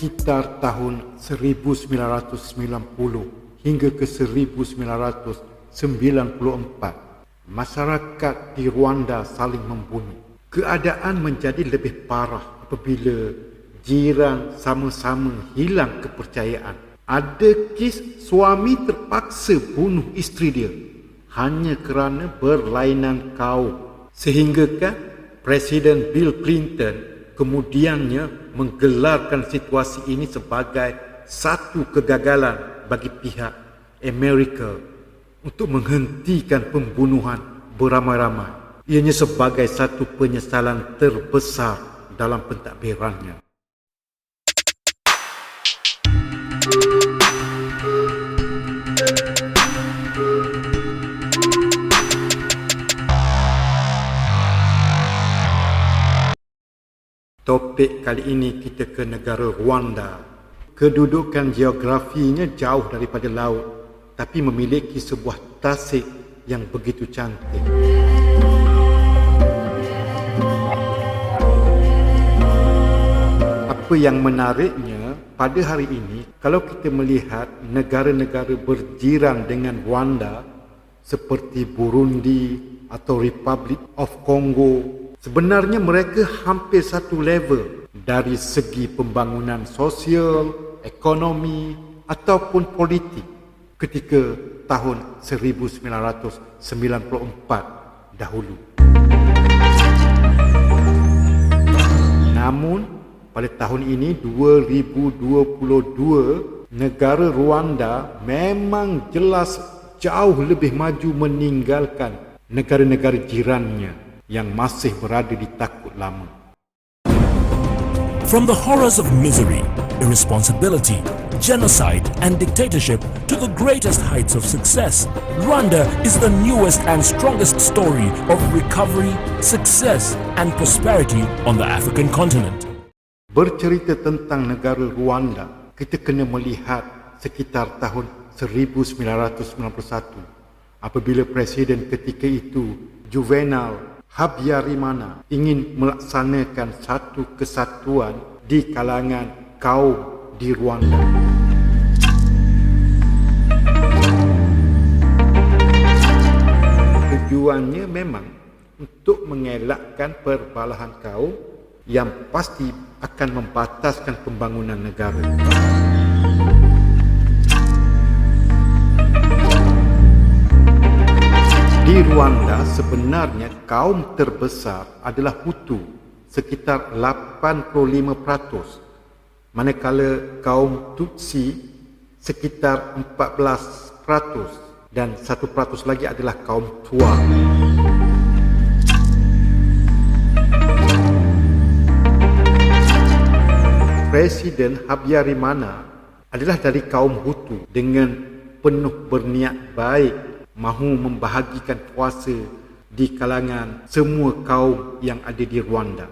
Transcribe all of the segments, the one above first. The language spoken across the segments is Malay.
sekitar tahun 1990 hingga ke 1994, masyarakat di Rwanda saling membunuh. Keadaan menjadi lebih parah apabila jiran sama-sama hilang kepercayaan. Ada kes suami terpaksa bunuh isteri dia hanya kerana berlainan kaum. Sehinggakan Presiden Bill Clinton kemudiannya menggelarkan situasi ini sebagai satu kegagalan bagi pihak Amerika untuk menghentikan pembunuhan beramai-ramai. Ianya sebagai satu penyesalan terbesar dalam pentadbirannya. Topik kali ini kita ke negara Rwanda. Kedudukan geografinya jauh daripada laut, tapi memiliki sebuah tasik yang begitu cantik. Apa yang menariknya pada hari ini, kalau kita melihat negara-negara berjiran dengan Rwanda seperti Burundi atau Republic of Congo, sebenarnya mereka hampir satu level dari segi pembangunan sosial, ekonomi ataupun politik ketika tahun 1994 dahulu. Namun pada tahun ini 2022, negara Rwanda memang jelas jauh lebih maju meninggalkan negara-negara jirannya yang masih berada di takut lama. From the horrors of misery, irresponsibility, genocide and dictatorship to the greatest heights of success, Rwanda is the newest and strongest story of recovery, success and prosperity on the African continent. Bercerita tentang negara Rwanda, kita kena melihat sekitar tahun 1991 apabila Presiden ketika itu, Juvenal Habyarimana, ingin melaksanakan satu kesatuan di kalangan kaum di Rwanda. Tujuannya memang untuk mengelakkan perbalahan kaum yang pasti akan membataskan pembangunan negara. Di Rwanda sebenarnya kaum terbesar adalah Hutu sekitar 85%, manakala kaum Tutsi sekitar 14% dan 1% lagi adalah kaum Twa. Presiden Habyarimana adalah dari kaum Hutu dengan penuh berniat baik mahu membahagikan kuasa di kalangan semua kaum yang ada di Rwanda.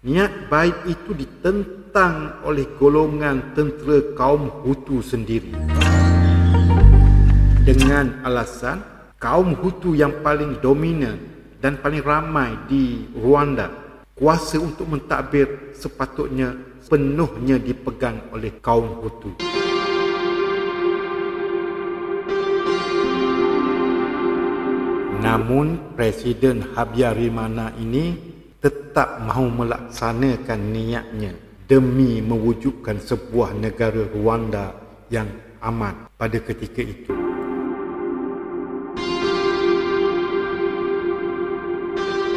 Niat baik itu ditentang oleh golongan tentera kaum Hutu sendiri dengan alasan kaum Hutu yang paling dominan dan paling ramai di Rwanda, kuasa untuk mentadbir sepatutnya penuhnya dipegang oleh kaum Hutu. Namun Presiden Habyarimana ini tetap mahu melaksanakan niatnya demi mewujudkan sebuah negara Rwanda yang aman pada ketika itu.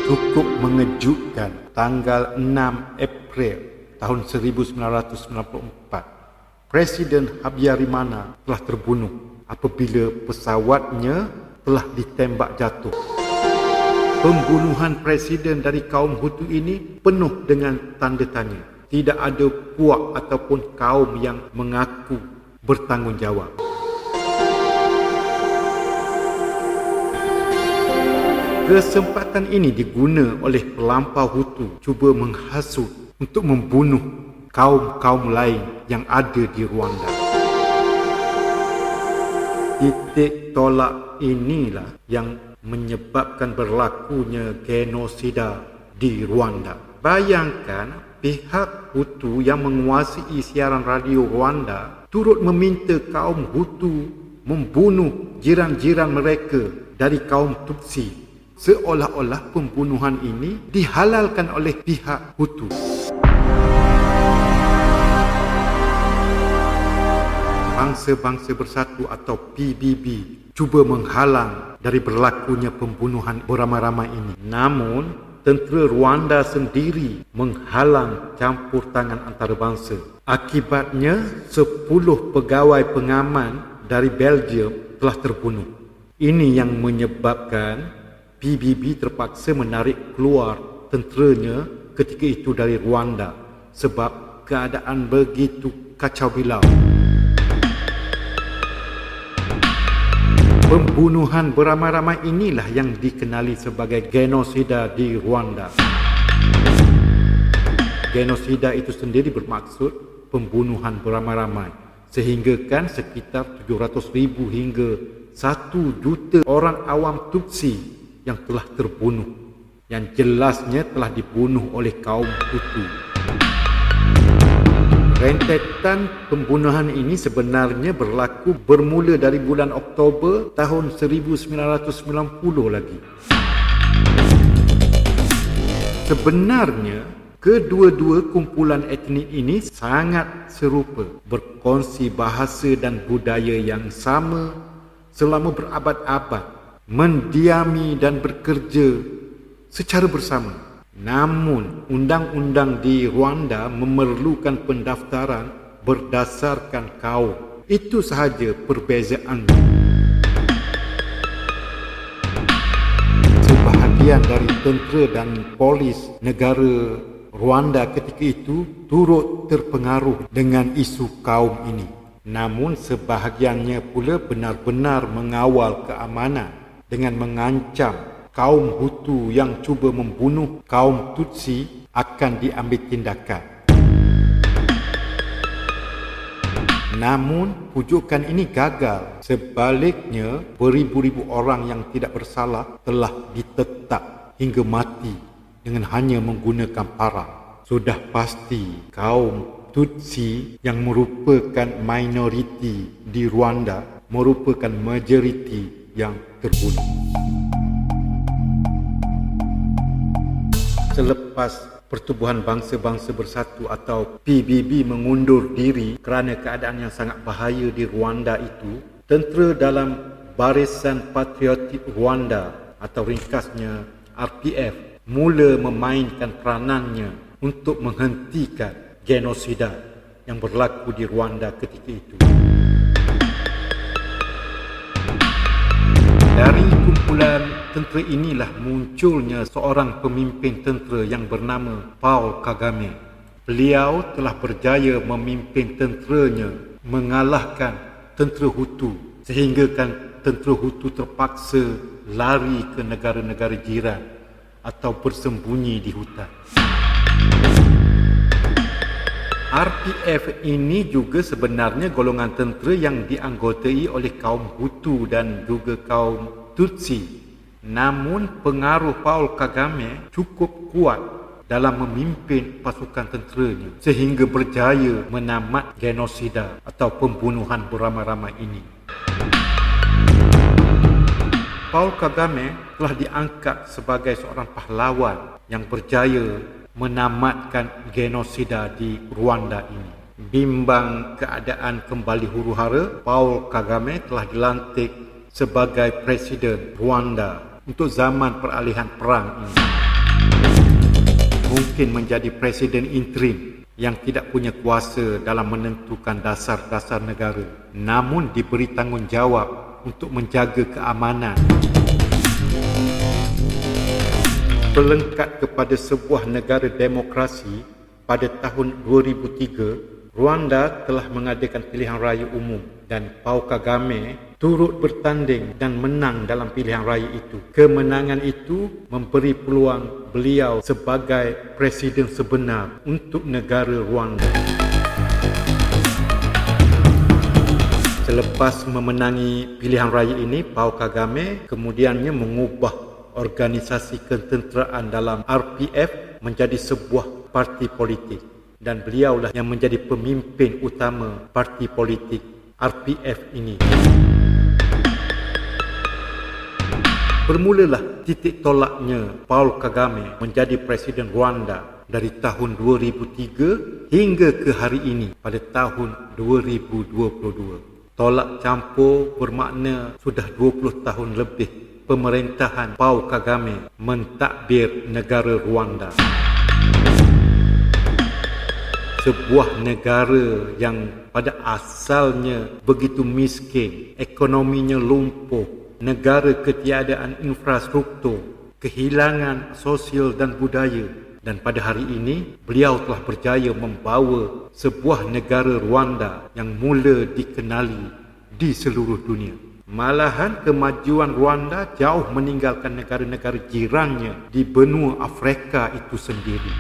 Cukup mengejutkan, tanggal 6 April tahun 1994, Presiden Habyarimana telah terbunuh apabila pesawatnya telah ditembak jatuh. Pembunuhan presiden dari kaum Hutu ini penuh dengan tanda tanya. Tidak ada puak ataupun kaum yang mengaku bertanggungjawab. Kesempatan ini diguna oleh pelampau Hutu cuba menghasut untuk membunuh kaum-kaum lain yang ada di Rwanda. Titik tolak inilah yang menyebabkan berlakunya genosida di Rwanda. Bayangkan pihak Hutu yang menguasai siaran radio Rwanda turut meminta kaum Hutu membunuh jiran-jiran mereka dari kaum Tutsi, seolah-olah pembunuhan ini dihalalkan oleh pihak Hutu. Bangsa-Bangsa Bersatu atau PBB cuba menghalang dari berlakunya pembunuhan beramai-ramai ini. Namun, tentera Rwanda sendiri menghalang campur tangan antarabangsa. Akibatnya, 10 pegawai pengaman dari Belgium telah terbunuh. Ini yang menyebabkan PBB terpaksa menarik keluar tenteranya ketika itu dari Rwanda sebab keadaan begitu kacau bilau. Pembunuhan beramai-ramai inilah yang dikenali sebagai genosida di Rwanda. Genosida itu sendiri bermaksud pembunuhan beramai-ramai, sehingga kan sekitar 700,000 hingga 1 juta orang awam Tutsi yang telah terbunuh, yang jelasnya telah dibunuh oleh kaum Hutu. Rentetan pembunuhan ini sebenarnya berlaku bermula dari bulan Oktober tahun 1990 lagi. Sebenarnya, kedua-dua kumpulan etnik ini sangat serupa, berkongsi bahasa dan budaya yang sama selama berabad-abad, mendiami dan bekerja secara bersama. Namun, undang-undang di Rwanda memerlukan pendaftaran berdasarkan kaum. Itu sahaja perbezaannya. Sebahagian dari tentera dan polis negara Rwanda ketika itu turut terpengaruh dengan isu kaum ini. Namun, sebahagiannya pula benar-benar mengawal keamanan dengan mengancam kaum Hutu yang cuba membunuh kaum Tutsi akan diambil tindakan. Namun, pujukan ini gagal. Sebaliknya, beribu-ribu orang yang tidak bersalah telah ditetap hingga mati dengan hanya menggunakan parang. Sudah pasti kaum Tutsi yang merupakan minoriti di Rwanda merupakan majoriti yang terbunuh. Selepas Pertubuhan Bangsa-Bangsa Bersatu atau PBB mengundur diri kerana keadaan yang sangat bahaya di Rwanda itu, tentera dalam Barisan Patriotik Rwanda atau ringkasnya RPF mula memainkan peranannya untuk menghentikan genosida yang berlaku di Rwanda ketika itu. Dari kumpulan tentera inilah munculnya seorang pemimpin tentera yang bernama Paul Kagame. Beliau telah berjaya memimpin tenteranya mengalahkan tentera Hutu, sehingga kan tentera Hutu terpaksa lari ke negara-negara jiran atau bersembunyi di hutan. RPF ini juga sebenarnya golongan tentera yang dianggotai oleh kaum Hutu dan juga kaum Tutsi. Namun pengaruh Paul Kagame cukup kuat dalam memimpin pasukan tenteranya sehingga berjaya menamat genosida atau pembunuhan beramai-ramai ini. Paul Kagame telah diangkat sebagai seorang pahlawan yang berjaya menamatkan genosida di Rwanda ini. Bimbang keadaan kembali huru-hara, Paul Kagame telah dilantik sebagai Presiden Rwanda untuk zaman peralihan perang ini. Mungkin menjadi Presiden interim yang tidak punya kuasa dalam menentukan dasar-dasar negara, namun diberi tanggungjawab untuk menjaga keamanan. Pelengkap kepada sebuah negara demokrasi, pada tahun 2003, Rwanda telah mengadakan pilihan raya umum dan Paul Kagame turut bertanding dan menang dalam pilihan raya itu. Kemenangan itu memberi peluang beliau sebagai presiden sebenar untuk negara Rwanda. Selepas memenangi pilihan raya ini, Paul Kagame kemudiannya mengubah organisasi ketenteraan dalam RPF menjadi sebuah parti politik dan beliaulah yang menjadi pemimpin utama parti politik RPF ini. Bermulalah titik tolaknya Paul Kagame menjadi Presiden Rwanda dari tahun 2003 hingga ke hari ini pada tahun 2022. Tolak campur bermakna sudah 20 tahun lebih pemerintahan Paul Kagame mentadbir negara Rwanda. Sebuah negara yang pada asalnya begitu miskin, ekonominya lumpuh, negara ketiadaan infrastruktur, kehilangan sosial dan budaya, dan pada hari ini beliau telah berjaya membawa sebuah negara Rwanda yang mula dikenali di seluruh dunia. Malahan kemajuan Rwanda jauh meninggalkan negara-negara jirannya di benua Afrika itu sendiri.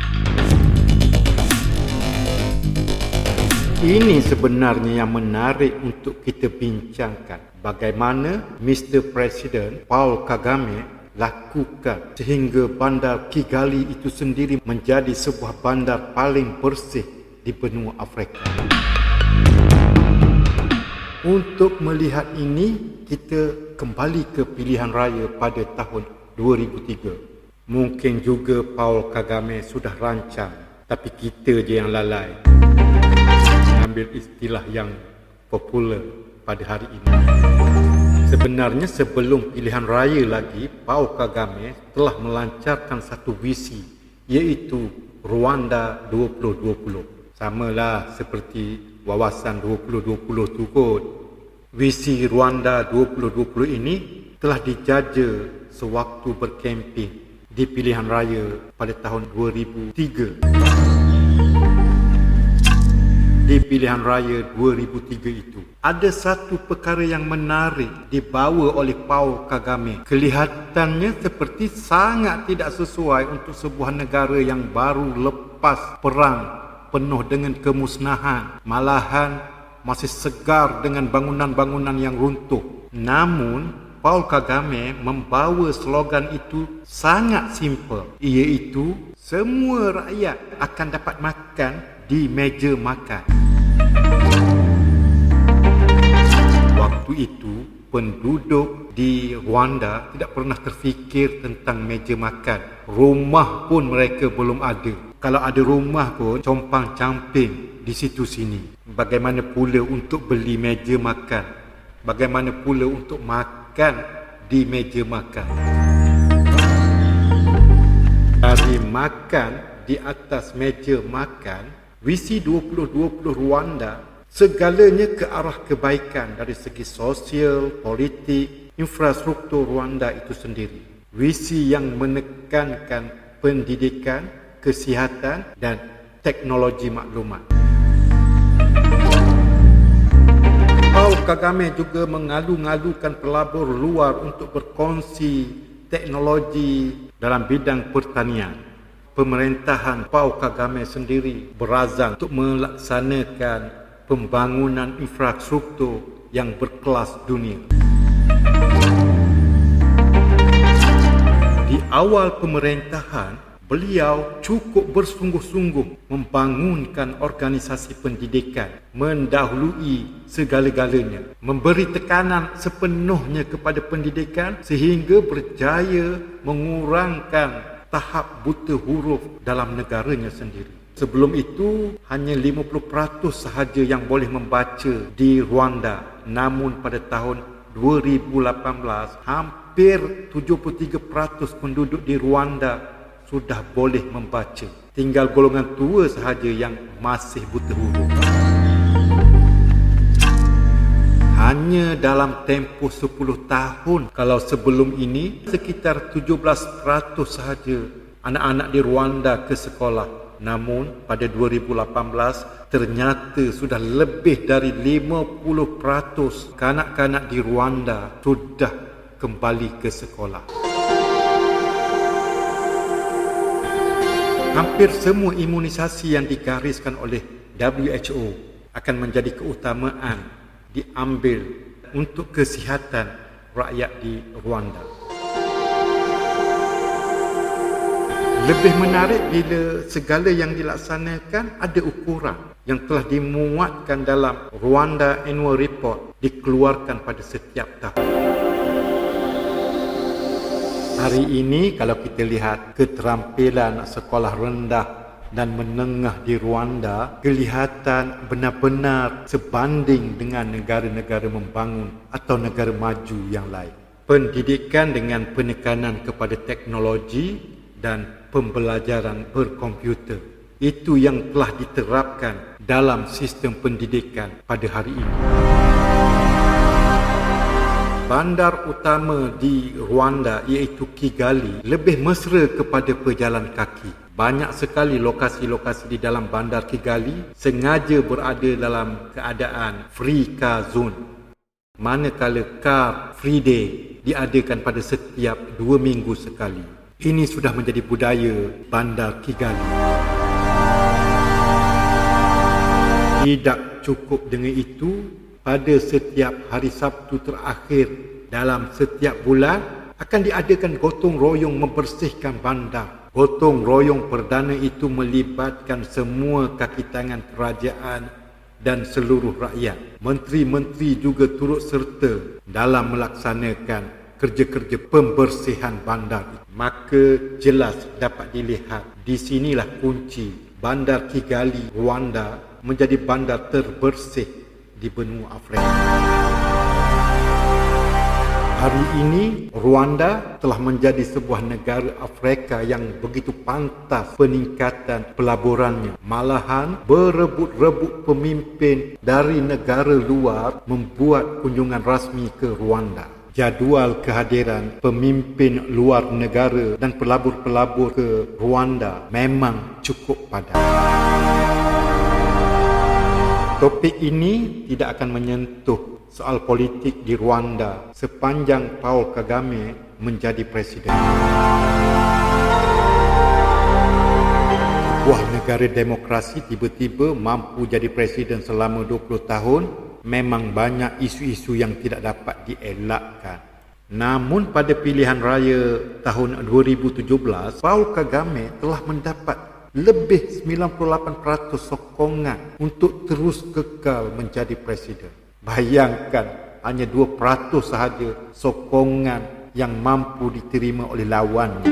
Ini sebenarnya yang menarik untuk kita bincangkan. Bagaimana Mr. President Paul Kagame lakukan sehingga bandar Kigali itu sendiri menjadi sebuah bandar paling bersih di benua Afrika. Untuk melihat ini, kita kembali ke pilihan raya pada tahun 2003. Mungkin juga Paul Kagame sudah rancang, tapi kita je yang lalai ambil istilah yang popular pada hari ini. Sebenarnya sebelum pilihan raya lagi, Paul Kagame telah melancarkan satu visi, iaitu Rwanda 2020. Samalah seperti wawasan 2020 tu kot. Visi Rwanda 2020 ini telah dijaja sewaktu berkempen di pilihan raya pada tahun 2003. Di pilihan raya 2003 itu, ada satu perkara yang menarik dibawa oleh Paul Kagame. Kelihatannya seperti sangat tidak sesuai untuk sebuah negara yang baru lepas perang penuh dengan kemusnahan, malahan masih segar dengan bangunan-bangunan yang runtuh. Namun Paul Kagame membawa slogan itu sangat simple, iaitu semua rakyat akan dapat makan di meja makan. Waktu itu, penduduk di Rwanda tidak pernah terfikir tentang meja makan. Rumah pun mereka belum ada. Kalau ada rumah pun, compang-camping di situ sini. Bagaimana pula untuk beli meja makan? Bagaimana pula untuk makan di meja makan? Dari makan di atas meja makan, visi 2020 Rwanda segalanya ke arah kebaikan dari segi sosial, politik, infrastruktur Rwanda itu sendiri. Visi yang menekankan pendidikan, kesihatan dan teknologi maklumat. Paul Kagame juga mengalu-ngalukan pelabur luar untuk berkongsi teknologi dalam bidang pertanian. Pemerintahan Paul Kagame sendiri berazam untuk melaksanakan pembangunan infrastruktur yang berkelas dunia. Di awal pemerintahan, beliau cukup bersungguh-sungguh membangunkan organisasi pendidikan, mendahului segala-galanya, memberi tekanan sepenuhnya kepada pendidikan sehingga berjaya mengurangkan tahap buta huruf dalam negaranya sendiri. Sebelum itu, hanya 50% sahaja yang boleh membaca di Rwanda. Namun pada tahun 2018, hampir 73% penduduk di Rwanda sudah boleh membaca. Tinggal golongan tua sahaja yang masih buta huruf. Hanya dalam tempoh 10 tahun, kalau sebelum ini sekitar 17% sahaja anak-anak di Rwanda ke sekolah. Namun pada 2018 ternyata sudah lebih dari 50% kanak-kanak di Rwanda sudah kembali ke sekolah. Hampir semua imunisasi yang digariskan oleh WHO akan menjadi keutamaan diambil untuk kesihatan rakyat di Rwanda. Lebih menarik bila segala yang dilaksanakan ada ukuran yang telah dimuatkan dalam Rwanda Annual Report dikeluarkan pada setiap tahun. Hari ini kalau kita lihat keterampilan sekolah rendah dan menengah di Rwanda, kelihatan benar-benar sebanding dengan negara-negara membangun atau negara maju yang lain. Pendidikan dengan penekanan kepada teknologi dan pembelajaran berkomputer, itu yang telah diterapkan dalam sistem pendidikan pada hari ini. Bandar utama di Rwanda iaitu Kigali lebih mesra kepada pejalan kaki. Banyak sekali lokasi-lokasi di dalam bandar Kigali sengaja berada dalam keadaan free car zone, manakala car free day diadakan pada setiap 2 minggu sekali. Ini sudah menjadi budaya bandar Kigali. Tidak cukup dengan itu, pada setiap hari Sabtu terakhir dalam setiap bulan akan diadakan gotong royong membersihkan bandar. Gotong royong perdana itu melibatkan semua kaki tangan kerajaan dan seluruh rakyat. Menteri-menteri juga turut serta dalam melaksanakan kerja-kerja pembersihan bandar. Maka jelas dapat dilihat di sinilah kunci bandar Kigali, Rwanda menjadi bandar terbersih di benua Afrika. Hari ini Rwanda telah menjadi sebuah negara Afrika yang begitu pantas peningkatan pelaburannya. Malahan berebut-rebut pemimpin dari negara luar membuat kunjungan rasmi ke Rwanda. Jadual kehadiran pemimpin luar negara dan pelabur-pelabur ke Rwanda memang cukup padat. Topik ini tidak akan menyentuh soal politik di Rwanda sepanjang Paul Kagame menjadi presiden. Sebuah negara demokrasi tiba-tiba mampu jadi presiden selama 20 tahun, memang banyak isu-isu yang tidak dapat dielakkan. Namun pada pilihan raya tahun 2017, Paul Kagame telah mendapat lebih 98% sokongan untuk terus kekal menjadi presiden. Bayangkan, hanya 2% sahaja sokongan yang mampu diterima oleh lawannya.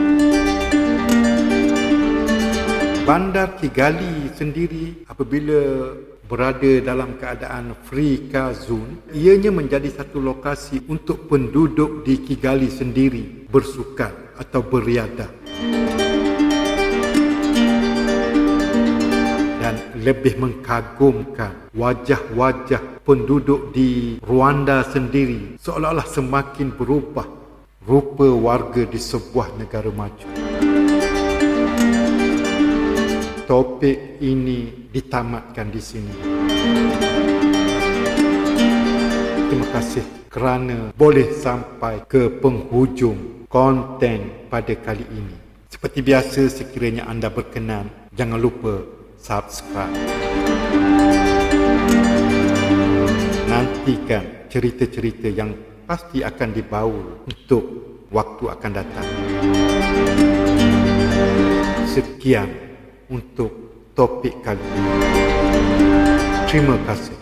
Bandar Kigali sendiri apabila berada dalam keadaan free car zone, ianya menjadi satu lokasi untuk penduduk di Kigali sendiri bersukan atau beriadah. Dan lebih mengagumkan, wajah-wajah penduduk di Rwanda sendiri seolah-olah semakin berubah rupa warga di sebuah negara maju. Topik ini ditamatkan di sini. Terima kasih kerana boleh sampai ke penghujung konten pada kali ini. Seperti biasa, sekiranya anda berkenan, jangan lupa subscribe. Nantikan cerita-cerita yang pasti akan dibawa untuk waktu akan datang. Sekian untuk topik kali ini. Terima kasih.